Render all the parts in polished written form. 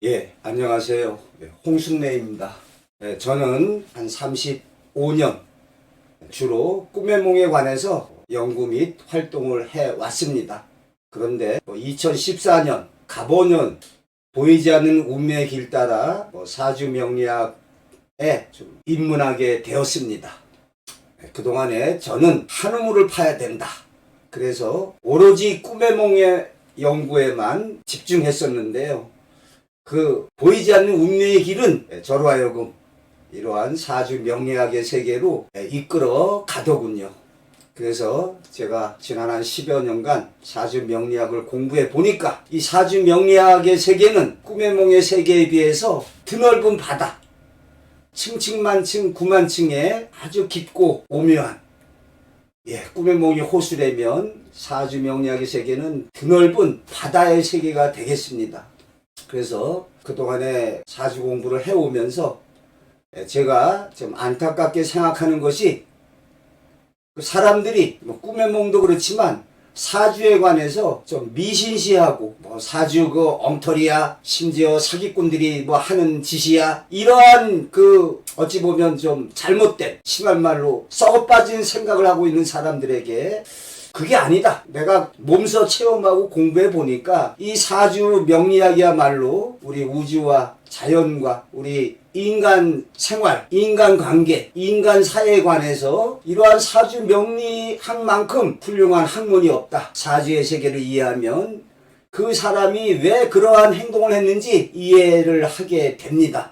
예, 안녕하세요. 홍순래입니다. 저는 한 35년 주로 꿈의 몽에 관해서 연구 및 활동을 해왔습니다. 그런데 2014년 갑오년 보이지 않는 운명의 길 따라 사주명리학에 좀 입문하게 되었습니다. 그동안에 저는 한 우물을 파야 된다. 그래서 오로지 꿈의 몽의 연구에만 집중했었는데요. 그 보이지 않는 운명의 길은 저로 하여금 이러한 사주 명리학의 세계로 이끌어 가더군요. 그래서 제가 지난 한 10여 년간 사주 명리학을 공부해 보니까 이 사주 명리학의 세계는 꿈의 몽의 세계에 비해서 드넓은 바다, 층층만층 구만층의 아주 깊고 오묘한 꿈의 몽이 호수라면 사주 명리학의 세계는 드넓은 바다의 세계가 되겠습니다. 그래서 그동안에 사주 공부를 해오면서 제가 좀 안타깝게 생각하는 것이 사람들이 꿈의 몽도 그렇지만 사주에 관해서 좀 미신시하고 사주 그 엉터리야, 심지어 사기꾼들이 하는 짓이야, 이러한 어찌 보면 좀 잘못된, 심한 말로 썩어 빠진 생각을 하고 있는 사람들에게 그게 아니다. 내가 몸소 체험하고 공부해 보니까 이 사주 명리학이야말로 우리 우주와 자연과 우리 인간 생활, 인간 관계, 인간 사회에 관해서 이러한 사주 명리학만큼 훌륭한 학문이 없다. 사주의 세계를 이해하면 그 사람이 왜 그러한 행동을 했는지 이해를 하게 됩니다.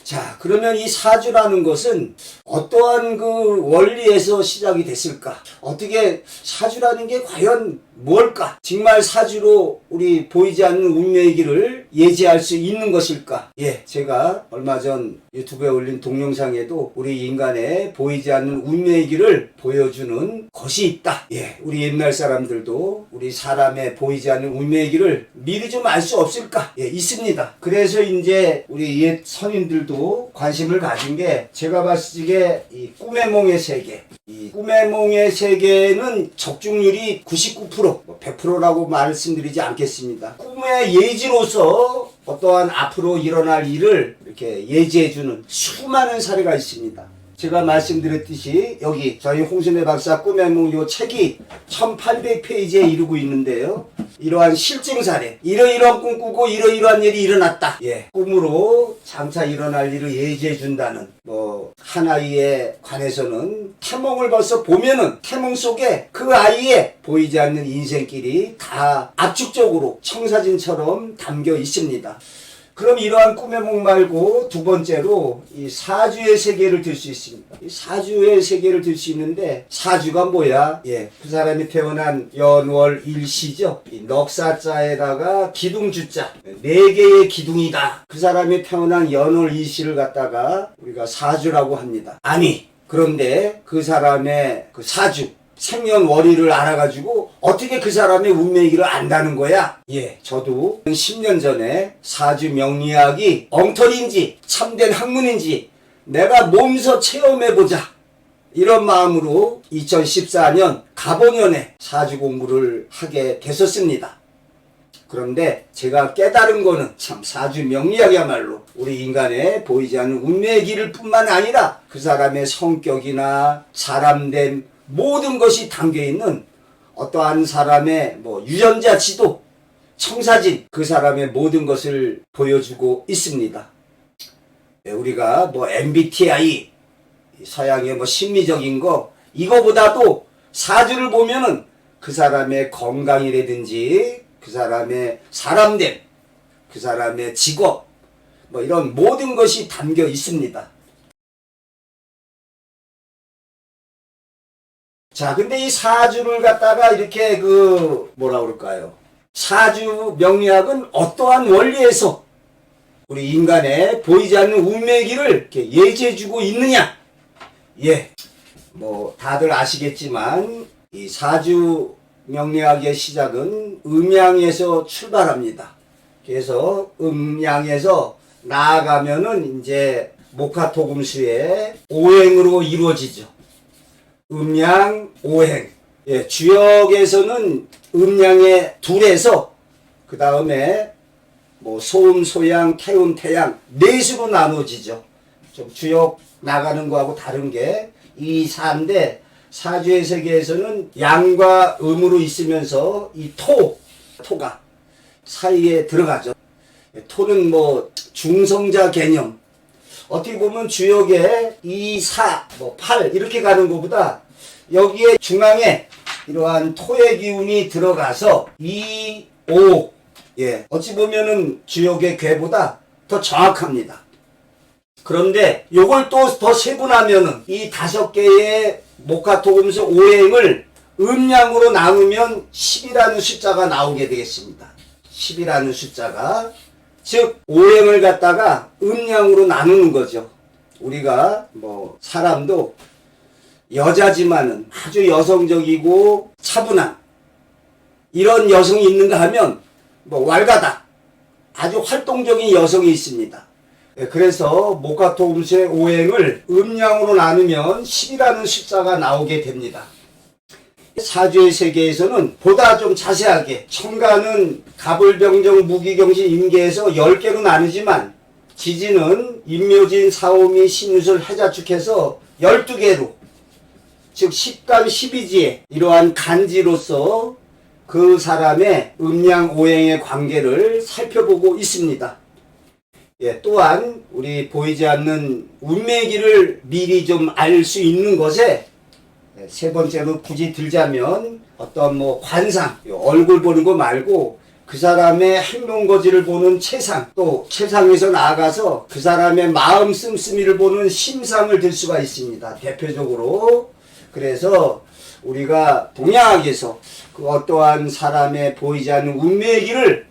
자, 그러면 이 사주라는 것은 어떠한 그 원리에서 시작이 됐을까? 어떻게 사주라는 게 과연 뭘까? 정말 사주로 우리 보이지 않는 운명의 길을 예지할 수 있는 것일까? 제가 얼마 전 유튜브에 올린 동영상에도 우리 인간의 보이지 않는 운명의 길을 보여주는 것이 있다. 우리 옛날 사람들도 우리 사람의 보이지 않는 운명의 길을 미리 좀 알 수 없을까? 있습니다. 그래서 이제 우리 옛 선인들도 관심을 가진 게 제가 봤을 때 이 꿈의 몽의 세계, 이 꿈의 몽의 세계는 적중률이 99%, 100%라고 말씀드리지 않겠습니다. 꿈의 예지로서 어떠한 앞으로 일어날 일을 이렇게 예지해주는 수많은 사례가 있습니다. 제가 말씀드렸듯이 여기 저희 홍순래 박사 꿈의 몽 요 책이 1800페이지에 이르고 있는데요. 이러한 실증 사례, 이러이러한 꿈 꾸고 이러이러한 일이 일어났다. 꿈으로 장차 일어날 일을 예지해 준다는 한 아이에 관해서는 태몽을 벌써 보면은 태몽 속에 그 아이의 보이지 않는 인생길이 다 압축적으로 청사진처럼 담겨 있습니다. 그럼 이러한 꿈의 몽 말고 두 번째로 이 사주의 세계를 들 수 있습니다. 이 사주의 세계를 들 수 있는데 사주가 뭐야? 그 사람이 태어난 연월 일시죠. 이 넉사자에다가 기둥주자, 4개의 기둥이다. 그 사람이 태어난 연월 일시를 갖다가 우리가 사주라고 합니다. 아니, 그런데 그 사람의 그 사주, 생년월일을 알아가지고 어떻게 그 사람의 운명의 길을 안다는 거야? 저도 10년 전에 사주 명리학이 엉터리인지 참된 학문인지 내가 몸소 체험해보자, 이런 마음으로 2014년 갑오년에 사주 공부를 하게 됐었습니다. 그런데 제가 깨달은 거는 참 사주 명리학이야말로 우리 인간의 보이지 않는 운명의 길을 뿐만 아니라 그 사람의 성격이나 사람됨, 모든 것이 담겨있는 어떠한 사람의 유전자 지도, 청사진, 그 사람의 모든 것을 보여주고 있습니다. 우리가 MBTI, 서양의 심리적인 거, 이거보다도 사주를 보면은 그 사람의 건강이라든지 그 사람의 사람됨, 그 사람의 직업, 이런 모든 것이 담겨 있습니다. 자, 근데 이 사주를 갖다가 이렇게 뭐라 그럴까요? 사주 명리학은 어떠한 원리에서 우리 인간의 보이지 않는 운명의 길을 이렇게 예지해주고 있느냐? 다들 아시겠지만 이 사주 명리학의 시작은 음양에서 출발합니다. 그래서 음양에서 나아가면은 이제 목화토금수의 오행으로 이루어지죠. 음양, 오행. 주역에서는 음양의 둘에서 그 다음에 뭐 소음, 소양, 태운, 태양 네 수로 나눠지죠. 좀 주역 나가는 거하고 다른 게 이 사인데 사주의 세계에서는 양과 음으로 있으면서 이 토가 사이에 들어가죠. 토는 뭐 중성자 개념. 어떻게 보면 주역에 2, 4, 뭐 8 이렇게 가는 것보다 여기에 중앙에 이러한 토의 기운이 들어가서 2, 5 예, 어찌 보면은 주역의 궤보다 더 정확합니다. 그런데 요걸 또 더 세분하면은 이 5개의 목화토금수 오행을 음양으로 나누면 10이라는 숫자가 나오게 되겠습니다. 10이라는 숫자가 즉 오행을 갖다가 음양으로 나누는 거죠. 우리가 뭐 사람도 여자지만은 아주 여성적이고 차분한 이런 여성이 있는가 하면 뭐 왈가닥 아주 활동적인 여성이 있습니다. 그래서 목화토금수의 오행을 음양으로 나누면 10이라는 숫자가 나오게 됩니다. 사주의 세계에서는 보다 좀 자세하게 천간은 갑을병정 무기경신 임계에서 10개로 나누지만 지지는 임묘진 사오미 신유술 해자축해서 12개로 즉 십간 12지에 이러한 간지로서 그 사람의 음양 오행의 관계를 살펴보고 있습니다. 예, 또한 우리 보이지 않는 운명기를 미리 좀 알 수 있는 것에 세 번째로 굳이 들자면 어떤 뭐 관상, 얼굴 보는 거 말고 그 사람의 행동 거지를 보는 체상, 또 체상에서 나아가서 그 사람의 마음 씀씀이를 보는 심상을 들 수가 있습니다. 대표적으로. 그래서 우리가 동양학에서 그 어떠한 사람의 보이지 않는 운명의 길을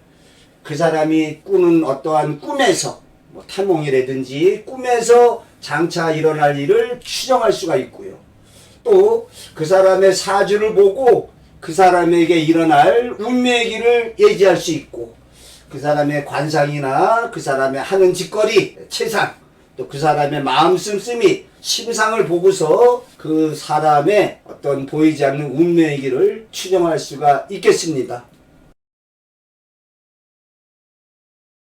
그 사람이 꾸는 어떠한 꿈에서 뭐 태몽이라든지 꿈에서 장차 일어날 일을 추정할 수가 있고요. 또 그 사람의 사주를 보고 그 사람에게 일어날 운명의 길을 예지할 수 있고 그 사람의 관상이나 그 사람의 하는 짓거리, 체상, 또 그 사람의 마음 씀씀이, 심상을 보고서 그 사람의 어떤 보이지 않는 운명의 길을 추정할 수가 있겠습니다.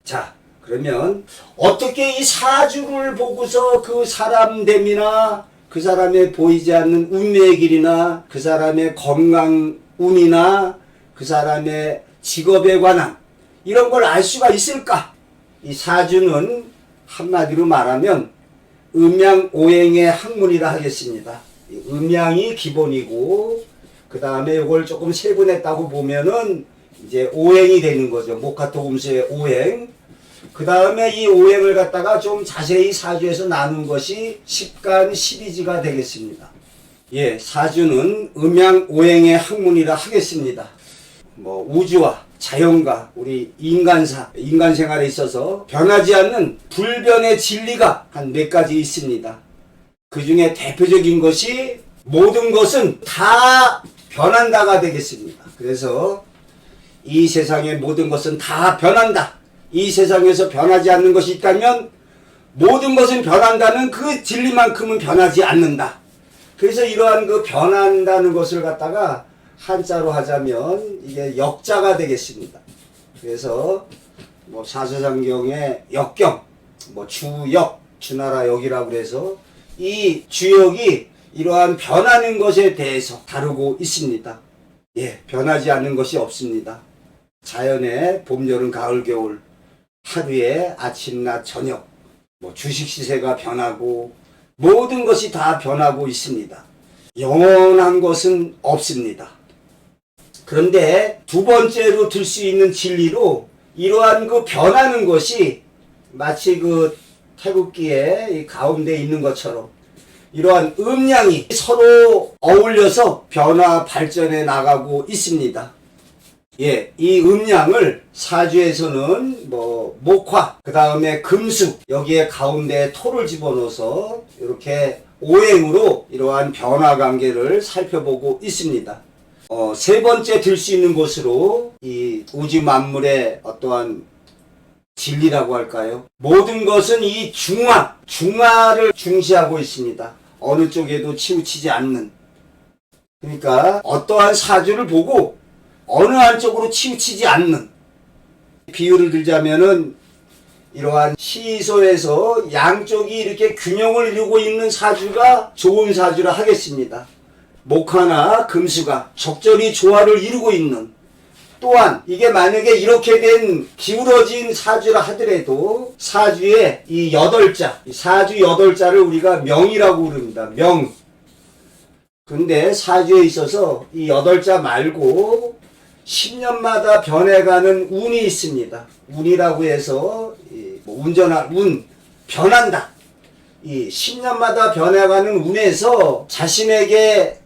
자, 그러면 어떻게 이 사주를 보고서 그 사람됨이나 그 사람의 보이지 않는 운명의 길이나 그 사람의 건강운이나 그 사람의 직업에 관한 이런 걸 알 수가 있을까? 이 사주는 한마디로 말하면 음양 오행의 학문이라 하겠습니다. 음양이 기본이고 그 다음에 이걸 조금 세분했다고 보면은 이제 오행이 되는 거죠. 목화토금수의 오행. 그 다음에 이 오행을 갖다가 좀 자세히 사주에서 나눈 것이 십간 12지가 되겠습니다. 예, 사주는 음양 오행의 학문이라 하겠습니다. 뭐 우주와 자연과 우리 인간사, 인간 생활에 있어서 변하지 않는 불변의 진리가 한 몇 가지 있습니다. 그 중에 대표적인 것이 모든 것은 다 변한다가 되겠습니다. 그래서 이 세상의 모든 것은 다 변한다. 이 세상에서 변하지 않는 것이 있다면 모든 것은 변한다는 그 진리만큼은 변하지 않는다. 그래서 이러한 그 변한다는 것을 갖다가 한자로 하자면 이게 역자가 되겠습니다. 그래서 뭐 사서상경의 역경, 뭐 주역, 주나라 역이라고 해서 이 주역이 이러한 변하는 것에 대해서 다루고 있습니다. 예, 변하지 않는 것이 없습니다. 자연의 봄, 여름, 가을, 겨울 하루에 아침, 낮, 저녁 뭐 주식 시세가 변하고 모든 것이 다 변하고 있습니다. 영원한 것은 없습니다. 그런데 두 번째로 들 수 있는 진리로 이러한 그 변하는 것이 마치 그 태극기의 이 가운데 있는 것처럼 이러한 음양이 서로 어울려서 변화 발전해 나가고 있습니다. 예, 이 음양을 사주에서는 뭐 목화, 그 다음에 금수, 여기에 가운데 토를 집어넣어서 이렇게 오행으로 이러한 변화 관계를 살펴보고 있습니다. 세 번째 들 수 있는 것으로 이 우주 만물의 어떠한 진리라고 할까요? 모든 것은 이 중화를 중시하고 있습니다. 어느 쪽에도 치우치지 않는. 그러니까 어떠한 사주를 보고 어느 한쪽으로 치우치지 않는 비유를 들자면은 이러한 시소에서 양쪽이 이렇게 균형을 이루고 있는 사주가 좋은 사주라 하겠습니다. 목화나 금수가 적절히 조화를 이루고 있는, 또한 이게 만약에 이렇게 된 기울어진 사주라 하더라도 사주의 이 8자, 사주 8자를 우리가 명이라고 부릅니다. 명. 근데 사주에 있어서 이 8자 말고 10년마다 변해가는 운이 있습니다. 운이라고 해서 운전할 운, 변한다. 이 10년마다 변해가는 운에서 자신에게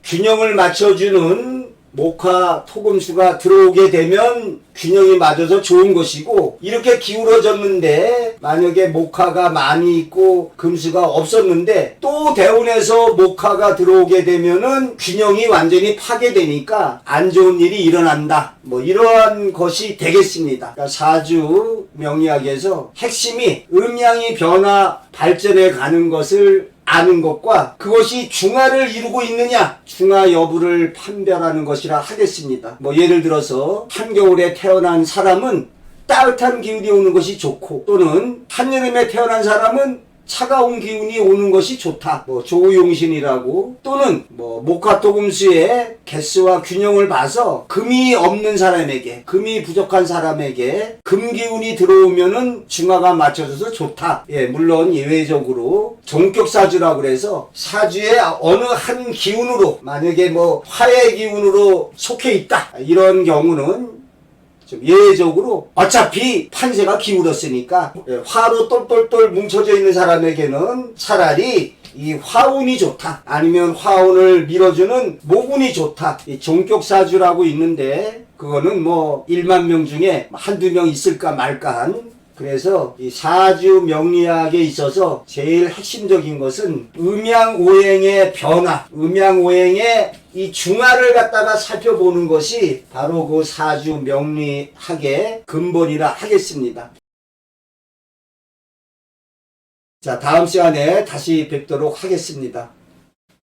균형을 맞춰주는 목화, 토금수가 들어오게 되면 균형이 맞아서 좋은 것이고, 이렇게 기울어졌는데 만약에 목화가 많이 있고 금수가 없었는데 또 대운에서 목화가 들어오게 되면은 균형이 완전히 파괴되니까 안 좋은 일이 일어난다. 뭐 이러한 것이 되겠습니다. 그러니까 사주 명리학에서 핵심이 음양이 변화 발전해 가는 것을 아는 것과 그것이 중화를 이루고 있느냐, 중화 여부를 판별하는 것이라 하겠습니다. 뭐 예를 들어서 한겨울에 태어난 사람은 따뜻한 기운이 오는 것이 좋고, 또는 한여름에 태어난 사람은 차가운 기운이 오는 것이 좋다. 뭐 조용신이라고, 또는 뭐 목화토금수의 개수와 균형을 봐서 금이 없는 사람에게, 금이 부족한 사람에게 금 기운이 들어오면은 중화가 맞춰져서 좋다. 예, 물론 예외적으로 종격사주라고 그래서 사주의 어느 한 기운으로, 만약에 뭐 화의 기운으로 속해 있다, 이런 경우는 예외적으로 어차피 판세가 기울었으니까 화로 똘똘똘 뭉쳐져 있는 사람에게는 차라리 이 화운이 좋다, 아니면 화운을 밀어주는 목운이 좋다. 이 종격사주라고 있는데 그거는 뭐 1만 명 중에 한두 명 있을까 말까한, 그래서 이 사주 명리학에 있어서 제일 핵심적인 것은 음양오행의 변화, 음양오행의 이 중화를 갖다가 살펴보는 것이 바로 그 사주 명리학의 근본이라 하겠습니다. 자, 다음 시간에 다시 뵙도록 하겠습니다.